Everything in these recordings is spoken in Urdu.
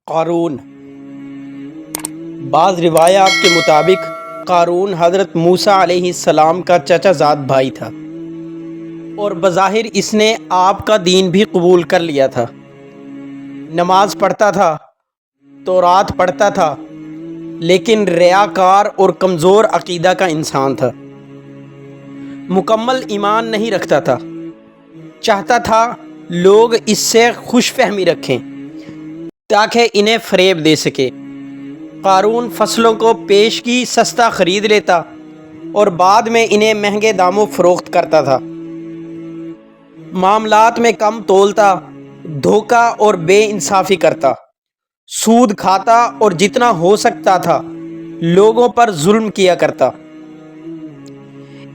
قارون۔ بعض روایات کے مطابق قارون حضرت موسیٰ علیہ السلام کا چچا زاد بھائی تھا اور بظاہر اس نے آپ کا دین بھی قبول کر لیا تھا۔ نماز پڑھتا تھا، تورات پڑھتا تھا، لیکن ریاکار اور کمزور عقیدہ کا انسان تھا۔ مکمل ایمان نہیں رکھتا تھا۔ چاہتا تھا لوگ اس سے خوش فہمی رکھیں تاکہ انہیں فریب دے سکے۔ قارون فصلوں کو پیش کی سستا خرید لیتا اور بعد میں انہیں مہنگے داموں فروخت کرتا تھا۔ معاملات میں کم تولتا، دھوکہ اور بے انصافی کرتا، سود کھاتا اور جتنا ہو سکتا تھا لوگوں پر ظلم کیا کرتا۔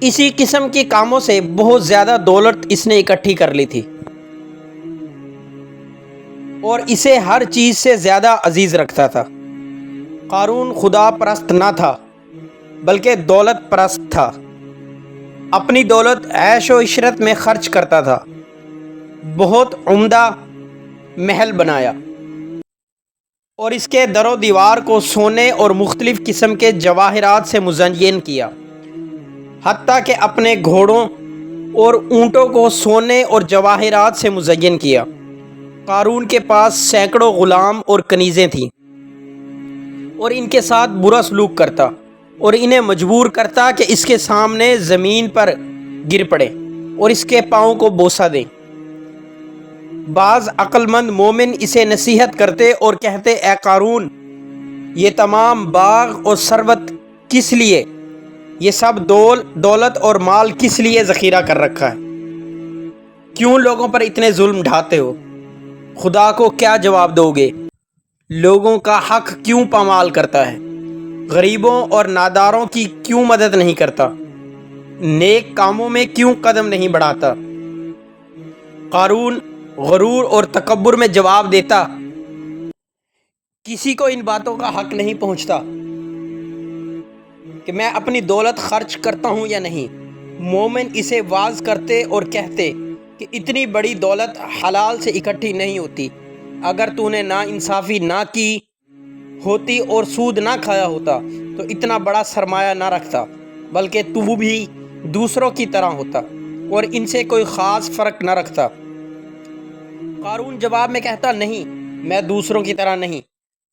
اسی قسم کے کاموں سے بہت زیادہ دولت اس نے اکٹھی کر لی تھی اور اسے ہر چیز سے زیادہ عزیز رکھتا تھا۔ قارون خدا پرست نہ تھا بلکہ دولت پرست تھا۔ اپنی دولت عیش و عشرت میں خرچ کرتا تھا۔ بہت عمدہ محل بنایا اور اس کے در و دیوار کو سونے اور مختلف قسم کے جواہرات سے مزین کیا، حتیٰ کہ اپنے گھوڑوں اور اونٹوں کو سونے اور جواہرات سے مزین کیا۔ قارون کے پاس سینکڑوں غلام اور کنیزیں تھیں اور ان کے ساتھ برا سلوک کرتا اور انہیں مجبور کرتا کہ اس کے سامنے زمین پر گر پڑے اور اس کے پاؤں کو بوسہ دیں۔ بعض عقل مند مومن اسے نصیحت کرتے اور کہتے، اے قارون، یہ تمام باغ اور ثروت کس لیے؟ یہ سب دولت اور مال کس لیے ذخیرہ کر رکھا ہے؟ کیوں لوگوں پر اتنے ظلم ڈھاتے ہو؟ خدا کو کیا جواب دو گے؟ لوگوں کا حق کیوں پامال کرتا ہے؟ غریبوں اور ناداروں کی کیوں مدد نہیں کرتا؟ نیک کاموں میں کیوں قدم نہیں بڑھاتا؟ قارون غرور اور تکبر میں جواب دیتا، کسی کو ان باتوں کا حق نہیں پہنچتا کہ میں اپنی دولت خرچ کرتا ہوں یا نہیں۔ مومن اسے واعظ کرتے اور کہتے کہ اتنی بڑی دولت حلال سے اکٹھی نہیں ہوتی۔ اگر تو نے نا انصافی نہ کی ہوتی اور سود نہ کھایا ہوتا تو اتنا بڑا سرمایہ نہ رکھتا، بلکہ تو بھی دوسروں کی طرح ہوتا اور ان سے کوئی خاص فرق نہ رکھتا۔ قارون جواب میں کہتا، نہیں، میں دوسروں کی طرح نہیں،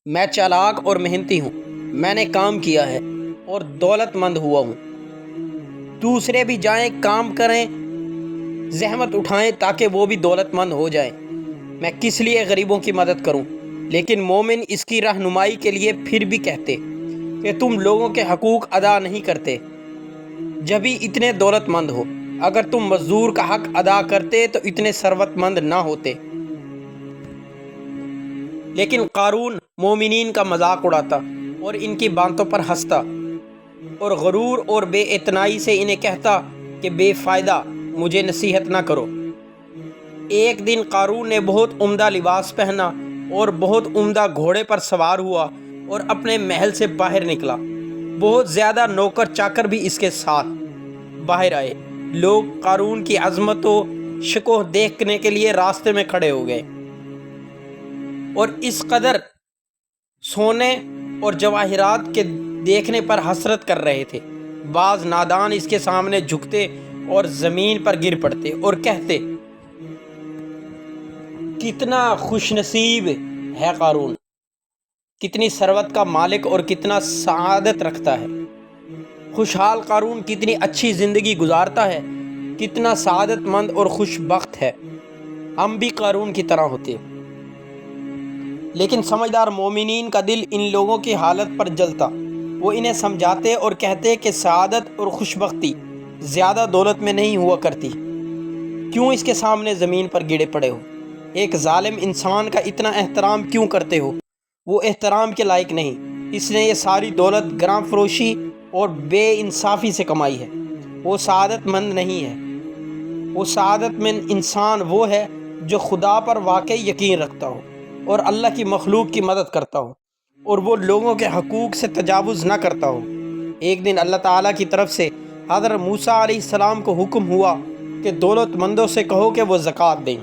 میں چالاک اور محنتی ہوں، میں نے کام کیا ہے اور دولت مند ہوا ہوں۔ دوسرے بھی جائیں کام کریں، زحمت اٹھائیں تاکہ وہ بھی دولت مند ہو جائیں۔ میں کس لیے غریبوں کی مدد کروں؟ لیکن مومن اس کی رہنمائی کے لیے پھر بھی کہتے کہ تم لوگوں کے حقوق ادا نہیں کرتے جبھی اتنے دولت مند ہو۔ اگر تم مزدور کا حق ادا کرتے تو اتنے ثروت مند نہ ہوتے۔ لیکن قارون مومنین کا مذاق اڑاتا اور ان کی باتوں پر ہنستا اور غرور اور بے اعتنائی سے انہیں کہتا کہ بے فائدہ، مجھے نصیحت نہ کرو۔ ایک دن قارون نے بہت عمدہ لباس پہنا اور بہت عمدہ گھوڑے پر سوار ہوا اور اپنے محل سے باہر نکلا۔ بہت زیادہ نوکر چاکر بھی اس کے ساتھ باہر آئے۔ لوگ قارون کی عظمت و شکوہ دیکھنے کے لیے راستے میں کھڑے ہو گئے اور اس قدر سونے اور جواہرات کے دیکھنے پر حسرت کر رہے تھے۔ بعض نادان اس کے سامنے جھکتے اور زمین پر گر پڑتے اور کہتے، کتنا خوش نصیب ہے قارون، کتنی ثروت کا مالک اور کتنا سعادت رکھتا ہے۔ خوشحال قارون کتنی اچھی زندگی گزارتا ہے، کتنا سعادت مند اور خوش بخت ہے۔ ہم بھی قارون کی طرح ہوتے۔ لیکن سمجھدار مومنین کا دل ان لوگوں کی حالت پر جلتا۔ وہ انہیں سمجھاتے اور کہتے کہ سعادت اور خوش بختی زیادہ دولت میں نہیں ہوا کرتی۔ کیوں اس کے سامنے زمین پر گڑے پڑے ہو؟ ایک ظالم انسان کا اتنا احترام کیوں کرتے ہو؟ وہ احترام کے لائق نہیں۔ اس نے یہ ساری دولت گراں فروشی اور بے انصافی سے کمائی ہے۔ وہ سعادت مند نہیں ہے۔ وہ سعادت مند انسان وہ ہے جو خدا پر واقعی یقین رکھتا ہو اور اللہ کی مخلوق کی مدد کرتا ہو اور وہ لوگوں کے حقوق سے تجاوز نہ کرتا ہو۔ ایک دن اللہ تعالیٰ کی طرف سے حضرت موسیٰ علیہ السلام کو حکم ہوا کہ دولت مندوں سے کہو کہ وہ زکوٰۃ دیں۔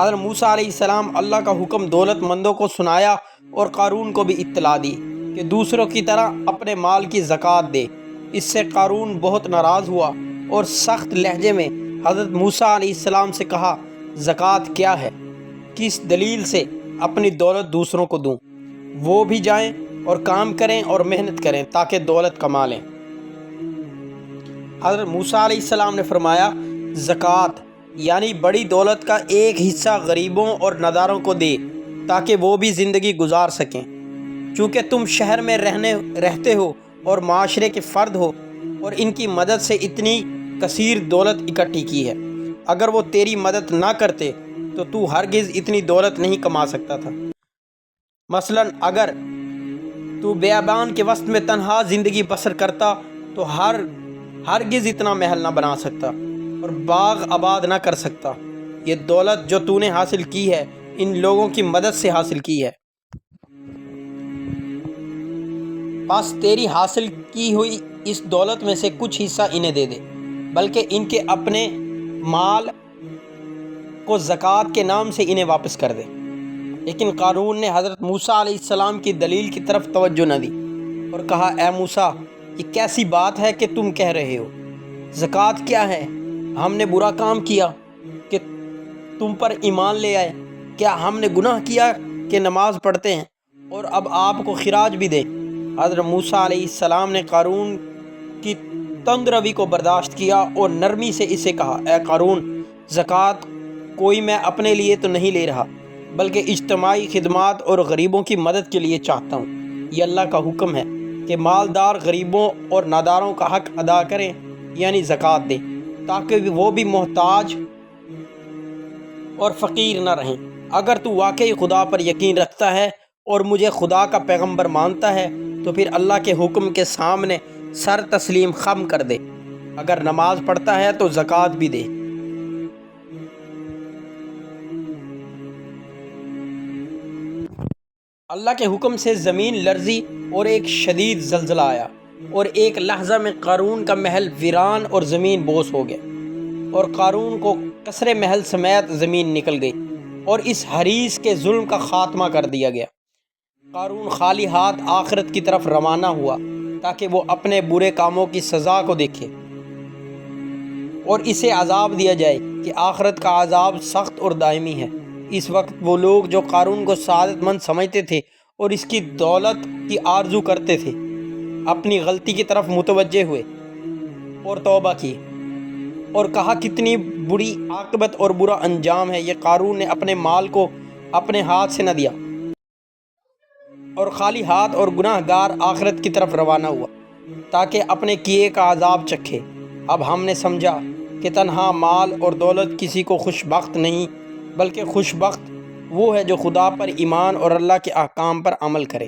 حضرت موسیٰ علیہ السلام اللہ کا حکم دولت مندوں کو سنایا اور قارون کو بھی اطلاع دی کہ دوسروں کی طرح اپنے مال کی زکوٰۃ دے۔ اس سے قارون بہت ناراض ہوا اور سخت لہجے میں حضرت موسیٰ علیہ السلام سے کہا، زکوٰۃ کیا ہے؟ کس دلیل سے اپنی دولت دوسروں کو دوں؟ وہ بھی جائیں اور کام کریں اور محنت کریں تاکہ دولت کما لیں۔ حضرت موسیٰ علیہ السلام نے فرمایا، زکوٰۃ یعنی بڑی دولت کا ایک حصہ غریبوں اور ناداروں کو دے تاکہ وہ بھی زندگی گزار سکیں۔ چونکہ تم شہر میں رہتے ہو اور معاشرے کے فرد ہو اور ان کی مدد سے اتنی کثیر دولت اکٹھی کی ہے، اگر وہ تیری مدد نہ کرتے تو ہرگز اتنی دولت نہیں کما سکتا تھا۔ مثلا اگر تو بیابان کے وسط میں تنہا زندگی بسر کرتا تو ہرگز اتنا محل نہ بنا سکتا اور باغ آباد نہ کر سکتا۔ یہ دولت جو تو نے حاصل کی ہے ان لوگوں کی مدد سے حاصل کی ہے، بس تیری حاصل کی ہوئی اس دولت میں سے کچھ حصہ انہیں دے دے، بلکہ ان کے اپنے مال کو زکوٰۃ کے نام سے انہیں واپس کر دے۔ لیکن قارون نے حضرت موسیٰ علیہ السلام کی دلیل کی طرف توجہ نہ دی اور کہا، اے موسیٰ، یہ کیسی بات ہے کہ تم کہہ رہے ہو؟ زکوٰۃ کیا ہے؟ ہم نے برا کام کیا کہ تم پر ایمان لے آئے؟ کیا ہم نے گناہ کیا کہ نماز پڑھتے ہیں اور اب آپ کو خراج بھی دیں؟ حضرت موسیٰ علیہ السلام نے قارون کی تند روی کو برداشت کیا اور نرمی سے اسے کہا، اے قارون، زکوٰۃ کوئی میں اپنے لیے تو نہیں لے رہا، بلکہ اجتماعی خدمات اور غریبوں کی مدد کے لیے چاہتا ہوں۔ یہ اللہ کا حکم ہے کہ مالدار غریبوں اور ناداروں کا حق ادا کریں، یعنی زکوٰۃ دیں، تاکہ وہ بھی محتاج اور فقیر نہ رہیں۔ اگر تو واقعی خدا پر یقین رکھتا ہے اور مجھے خدا کا پیغمبر مانتا ہے تو پھر اللہ کے حکم کے سامنے سر تسلیم خم کر دے۔ اگر نماز پڑھتا ہے تو زکوٰۃ بھی دے۔ اللہ کے حکم سے زمین لرزی اور ایک شدید زلزلہ آیا اور ایک لحظہ میں قارون کا محل ویران اور زمین بوس ہو گیا، اور قارون کو قصر محل سمیت زمین نکل گئی اور اس حریص کے ظلم کا خاتمہ کر دیا گیا۔ قارون خالی ہاتھ آخرت کی طرف روانہ ہوا تاکہ وہ اپنے برے کاموں کی سزا کو دیکھے اور اسے عذاب دیا جائے کہ آخرت کا عذاب سخت اور دائمی ہے۔ اس وقت وہ لوگ جو قارون کو سعادت مند سمجھتے تھے اور اس کی دولت کی آرزو کرتے تھے، اپنی غلطی کی طرف متوجہ ہوئے اور توبہ کی اور کہا، کتنی بری عاقبت اور برا انجام ہے۔ یہ قارون نے اپنے مال کو اپنے ہاتھ سے نہ دیا اور خالی ہاتھ اور گناہ گار آخرت کی طرف روانہ ہوا تاکہ اپنے کیے کا عذاب چکھے۔ اب ہم نے سمجھا کہ تنہا مال اور دولت کسی کو خوش بخت نہیں، بلکہ خوش بخت وہ ہے جو خدا پر ایمان اور اللہ کے احکام پر عمل کرے۔